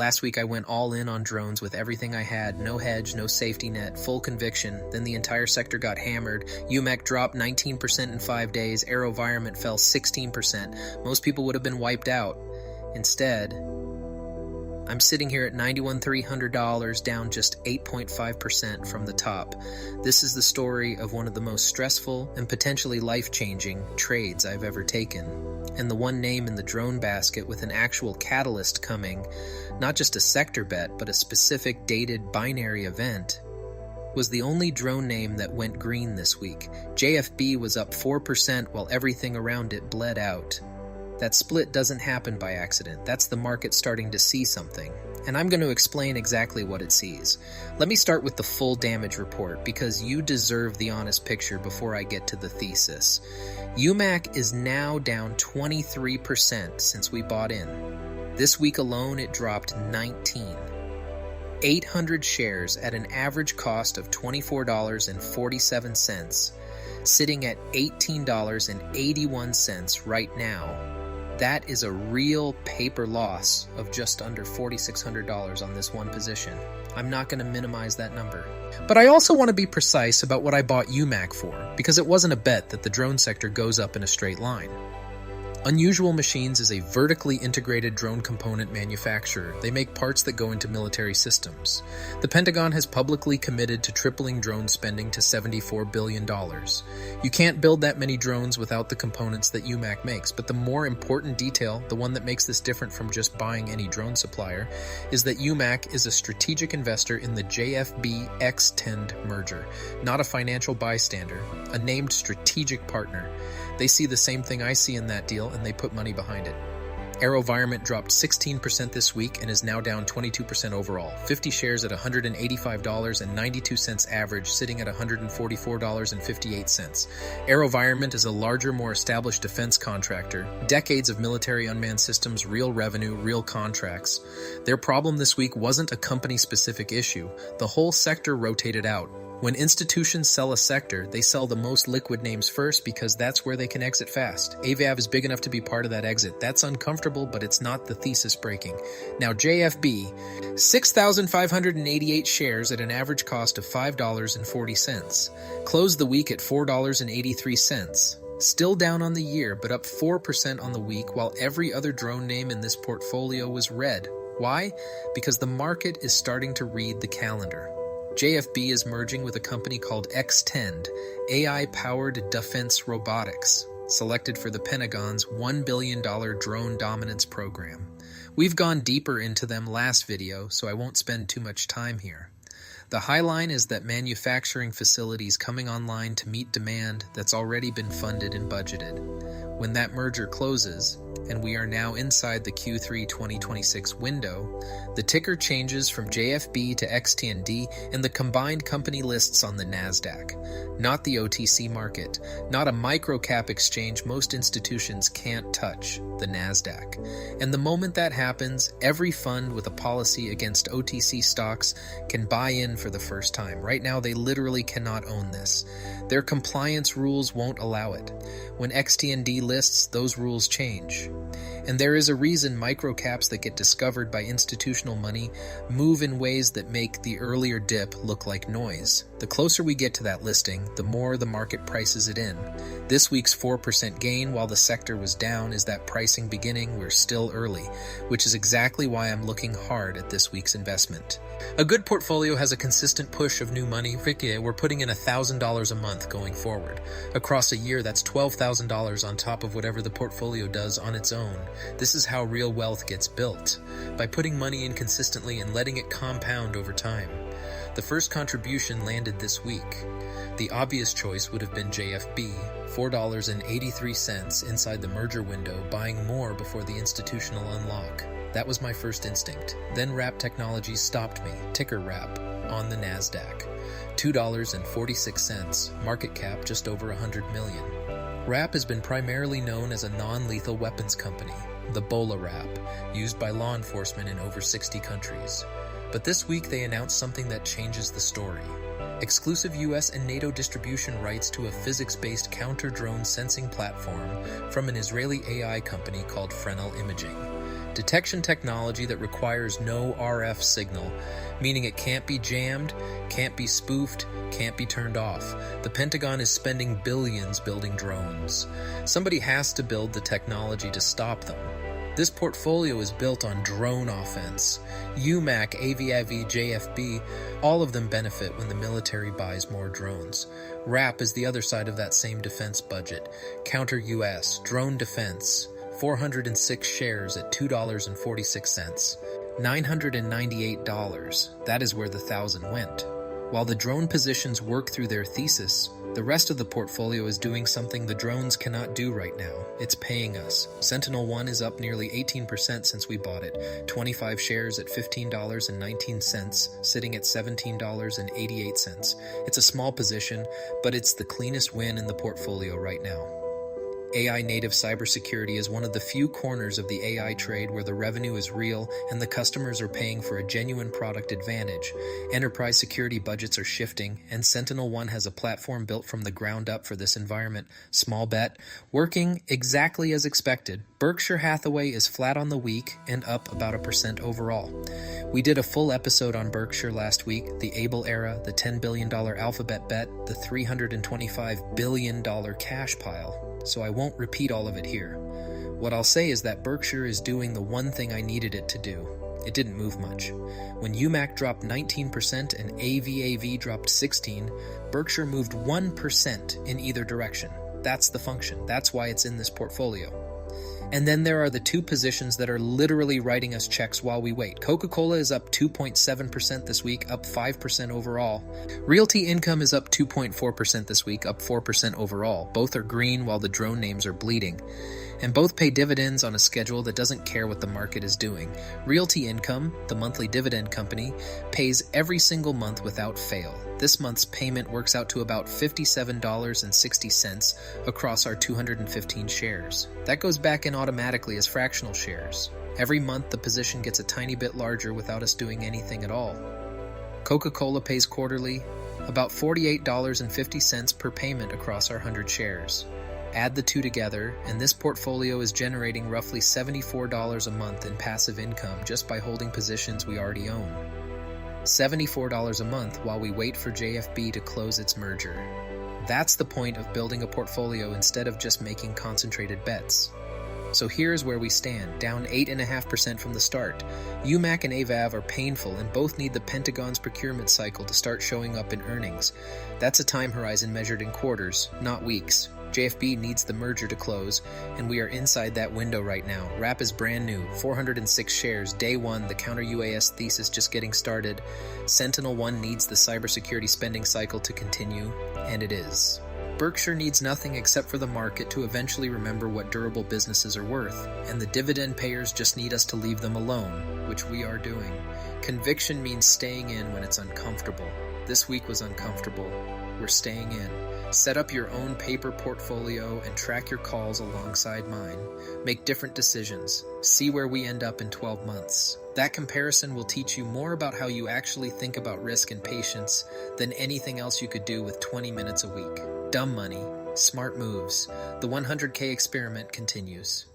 Last week I went all in on drones with everything I had, no hedge, no safety net, full conviction. Then the entire sector got hammered. UMAC dropped 19% in 5 days. AeroVironment fell 16%. Most people would have been wiped out. Instead, I'm sitting here at $91,300, down just 8.5% from the top. This is the story of one of the most stressful and potentially life-changing trades I've ever taken. And the one name in the drone basket with an actual catalyst coming, not just a sector bet, but a specific dated binary event, was the only drone name that went green this week. JFB was up 4% while everything around it bled out. That split doesn't happen by accident. That's the market starting to see something. And I'm going to explain exactly what it sees. Let me start with the full damage report, because you deserve the honest picture before I get to the thesis. UMAC is now down 23% since we bought in. This week alone, it dropped 19. 800 shares at an average cost of $24.47, sitting at $18.81 right now. That is a real paper loss of just under $4,600 on this one position. I'm not going to minimize that number. But I also want to be precise about what I bought UMAC for, because it wasn't a bet that the drone sector goes up in a straight line. Unusual Machines is a vertically integrated drone component manufacturer. They make parts that go into military systems. The Pentagon has publicly committed to tripling drone spending to $74 billion. You can't build that many drones without the components that UMAC makes, but the more important detail, the one that makes this different from just buying any drone supplier, is that UMAC is a strategic investor in the JFB XTND merger, not a financial bystander, a named strategic partner. They see the same thing I see in that deal, and they put money behind it. AeroVironment dropped 16% this week and is now down 22% overall. 50 shares at $185.92 average, sitting at $144.58. AeroVironment is a larger, more established defense contractor. Decades of military unmanned systems, real revenue, real contracts. Their problem this week wasn't a company-specific issue. The whole sector rotated out. When institutions sell a sector, they sell the most liquid names first because that's where they can exit fast. AVAV is big enough to be part of that exit. That's uncomfortable, but it's not the thesis breaking. Now JFB, 6,588 shares at an average cost of $5.40. Closed the week at $4.83. Still down on the year, but up 4% on the week, while every other drone name in this portfolio was red. Why? Because the market is starting to read the calendar. JFB is merging with a company called XTND, AI-powered defense robotics, selected for the Pentagon's $1 billion drone dominance program. We've gone deeper into them last video, so I won't spend too much time here. The high line is that manufacturing facilities coming online to meet demand that's already been funded and budgeted. When that merger closes, and we are now inside the Q3 2026 window, the ticker changes from JFB to XTND, and the combined company lists on the NASDAQ, not the OTC market, not a micro-cap exchange most institutions can't touch, the NASDAQ. And the moment that happens, every fund with a policy against OTC stocks can buy in for the first time. Right now, they literally cannot own this. Their compliance rules won't allow it. When XTND lists, those rules change. And there is a reason microcaps that get discovered by institutional money move in ways that make the earlier dip look like noise. The closer we get to that listing, the more the market prices it in. This week's 4% gain while the sector was down is that pricing beginning. We're still early, which is exactly why I'm looking hard at this week's investment. A good portfolio has a consistent push of new money. We're putting in $1,000 a month going forward. Across a year, that's $12,000 on top of whatever the portfolio does on its own. This is how real wealth gets built, by putting money in consistently and letting it compound over time. The first contribution landed this week. The obvious choice would have been JFB, $4.83 inside the merger window, buying more before the institutional unlock. That was my first instinct. Then Wrap Technologies stopped me, ticker Wrap, on the NASDAQ. $2.46, market cap just over $100 million. Wrap has been primarily known as a non-lethal weapons company, the BOLA Wrap, used by law enforcement in over 60 countries. But this week they announced something that changes the story. Exclusive US and NATO distribution rights to a physics-based counter-drone sensing platform from an Israeli AI company called Fresnel Imaging. detection technology that requires no RF signal, meaning it can't be jammed, can't be spoofed, can't be turned off. The Pentagon is spending billions building drones. Somebody has to build the technology to stop them. This portfolio is built on drone offense. UMAC, AeroVironment, JFB, all of them benefit when the military buys more drones. RAP is the other side of that same defense budget. Counter-US, drone defense, 406 shares at $2.46. $998, that is where the 1,000 went. While the drone positions work through their thesis, the rest of the portfolio is doing something the drones cannot do right now. It's paying us. SentinelOne is up nearly 18% since we bought it. 25 shares at $15.19, sitting at $17.88. It's a small position, but it's the cleanest win in the portfolio right now. AI native cybersecurity is one of the few corners of the AI trade where the revenue is real and the customers are paying for a genuine product advantage. Enterprise security budgets are shifting, and SentinelOne has a platform built from the ground up for this environment. Small bet, working exactly as expected. Berkshire Hathaway is flat on the week and up about 1% overall. We did a full episode on Berkshire last week, the Able era, the $10 billion alphabet bet, the $325 billion cash pile. So I won't repeat all of it here. What I'll say is that Berkshire is doing the one thing I needed it to do. It didn't move much. When UMAC dropped 19% and AeroVironment dropped 16%, Berkshire moved 1% in either direction. That's the function. That's why it's in this portfolio. And then there are the two positions that are literally writing us checks while we wait. Coca-Cola is up 2.7% this week, up 5% overall. Realty Income is up 2.4% this week, up 4% overall. Both are green while the drone names are bleeding. And both pay dividends on a schedule that doesn't care what the market is doing. Realty Income, the monthly dividend company, pays every single month without fail. This month's payment works out to about $57.60 across our 215 shares. That goes back in automatically as fractional shares. Every month the position gets a tiny bit larger without us doing anything at all. Coca-Cola pays quarterly, about $48.50 per payment across our 100 shares. Add the two together, and this portfolio is generating roughly $74 a month in passive income just by holding positions we already own. $74 a month while we wait for JFB to close its merger. That's the point of building a portfolio instead of just making concentrated bets. So here's where we stand, down 8.5% from the start. UMAC and AeroVironment are painful and both need the Pentagon's procurement cycle to start showing up in earnings. That's a time horizon measured in quarters, not weeks. JFB needs the merger to close, and we are inside that window right now. RAP is brand new, 406 shares, day one, the counter-UAS thesis just getting started. SentinelOne needs the cybersecurity spending cycle to continue, and it is. Berkshire needs nothing except for the market to eventually remember what durable businesses are worth, and the dividend payers just need us to leave them alone, which we are doing. Conviction means staying in when it's uncomfortable. This week was uncomfortable. We're staying in. Set up your own paper portfolio and track your calls alongside mine. Make different decisions. See where we end up in 12 months. That comparison will teach you more about how you actually think about risk and patience than anything else you could do with 20 minutes a week. Dumb money, smart moves. The 100K experiment continues.